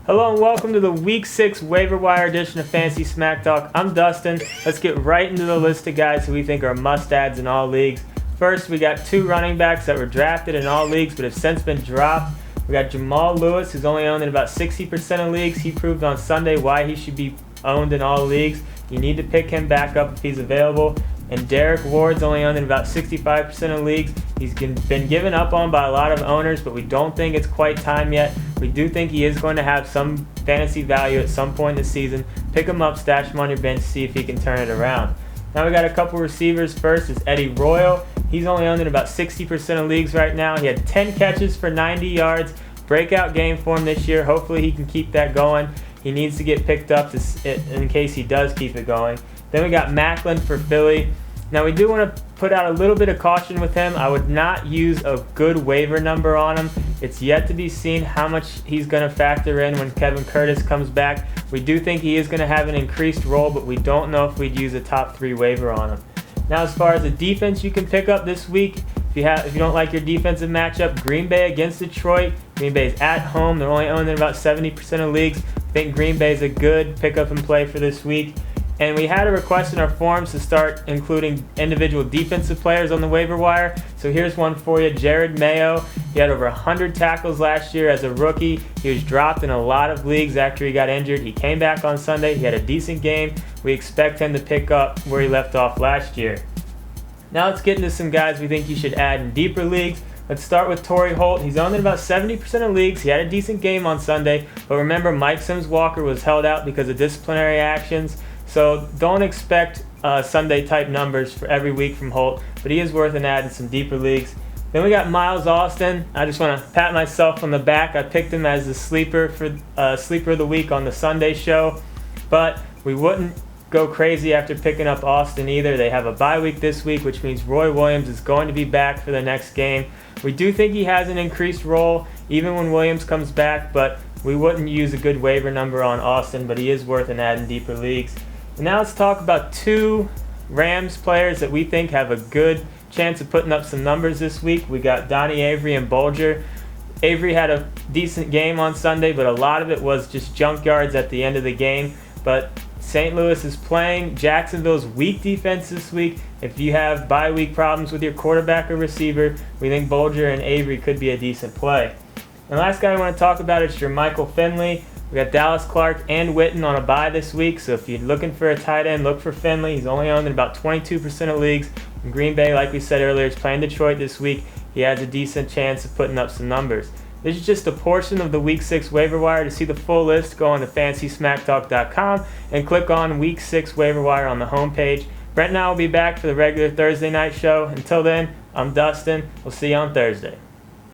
Hello and welcome to the Week 6 Waiver Wire edition of Fantasy Smack Talk. I'm Dustin. Let's get right into the list of guys who we think are must-adds in all leagues. First, we got two running backs that were drafted in all leagues but have since been dropped. We got Jamal Lewis, who's only owned in about 60% of leagues. He proved on Sunday why he should be owned in all leagues. You need to pick him back up if he's available. And Derek Ward's only owned in about 65% of leagues. He's been given up on by a lot of owners, but we don't think it's quite time yet. We do think he is going to have some fantasy value at some point in the season. Pick him up, stash him on your bench, see if he can turn it around. Now we got a couple receivers. First is Eddie Royal. He's only owned in about 60% of leagues right now. He had 10 catches for 90 yards. Breakout game for him this year. Hopefully he can keep that going. He needs to get picked up in case he does keep it going. Then we got Macklin for Philly. Now we do want to put out a little bit of caution with him. I would not use a good waiver number on him. It's yet to be seen how much he's going to factor in when Kevin Curtis comes back. We do think he is going to have an increased role, but we don't know if we'd use a top 3 waiver on him. Now as far as the defense you can pick up this week, if you don't like your defensive matchup, Green Bay against Detroit. Green Bay's at home. They're only owned in about 70% of leagues. I think Green Bay's a good pickup and play for this week. And we had a request in our forums to start including individual defensive players on the waiver wire. So here's one for you, Jared Mayo. He had over 100 tackles last year as a rookie. He was dropped in a lot of leagues after he got injured. He came back on Sunday. He had a decent game. We expect him to pick up where he left off last year. Now let's get into some guys we think you should add in deeper leagues. Let's start with Torrey Holt. He's owned in about 70% of leagues. He had a decent game on Sunday. But remember, Mike Sims-Walker was held out because of disciplinary actions. So don't expect Sunday-type numbers for every week from Holt, but he is worth an add in some deeper leagues. Then we got Miles Austin. I just want to pat myself on the back. I picked him as the sleeper of the week on the Sunday show, but we wouldn't go crazy after picking up Austin either. They have a bye week this week, which means Roy Williams is going to be back for the next game. We do think he has an increased role even when Williams comes back, but we wouldn't use a good waiver number on Austin, but he is worth an add in deeper leagues. Now let's talk about two Rams players that we think have a good chance of putting up some numbers this week. We got Donnie Avery and Bolger. Avery had a decent game on Sunday, but a lot of it was just junk yards at the end of the game. But St. Louis is playing Jacksonville's weak defense this week. If you have bye week problems with your quarterback or receiver, we think Bolger and Avery could be a decent play. And the last guy I want to talk about is Jermichael Finley. We got Dallas Clark and Witten on a bye this week, so if you're looking for a tight end, look for Finley. He's only owned in about 22% of leagues. In Green Bay, like we said earlier, is playing Detroit this week. He has a decent chance of putting up some numbers. This is just a portion of the Week 6 waiver wire. To see the full list, go on to FantasySmackTalk.com and click on Week 6 waiver wire on the homepage. Brent and I will be back for the regular Thursday night show. Until then, I'm Dustin. We'll see you on Thursday.